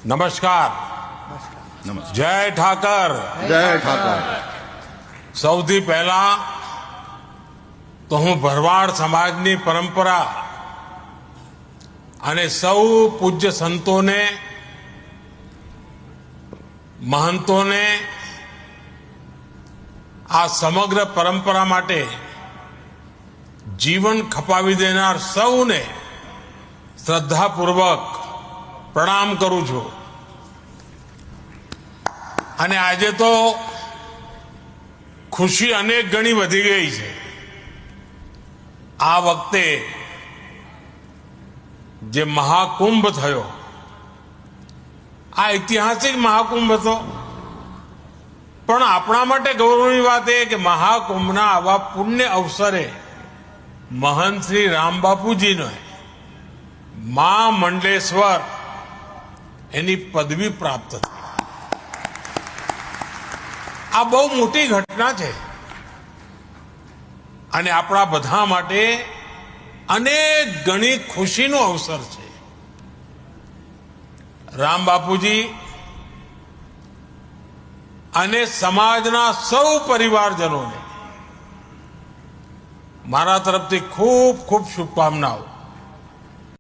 નમસ્કાર. જય ઠાકર. જય ઠાકર. સૌથી પહેલા તો હું ભરવાડ સમાજની પરંપરા અને સૌ પૂજ્ય સંતોને, મહંતોને, આ સમગ્ર પરંપરા માટે જીવન ખપાવી દેનાર સૌને શ્રદ્ધાપૂર્વક પ્રણામ કરું છું. અને આજે તો ખુશી અનેક ગણી વધી ગઈ છે. આ વખતે જે મહાકુંભ થયો, આ ઐતિહાસિક મહાકુંભ હતો. પણ આપણા માટે ગૌરવની વાત એ કે મહાકુંભના આવા પુણ્ય અવસરે મહંત શ્રી રામબાપુજીને મા મંડલેશ્વર એની પદવી પ્રાપ્ત થઈ. આ બહુ મોટી ઘટના છે અને આપણા બધા માટે અનેક ગણી ખુશીનો અવસર છે. રામ બાપુજી અને સમાજના સૌ પરિવારજનોને મારા તરફથી ખૂબ ખૂબ શુભકામનાઓ.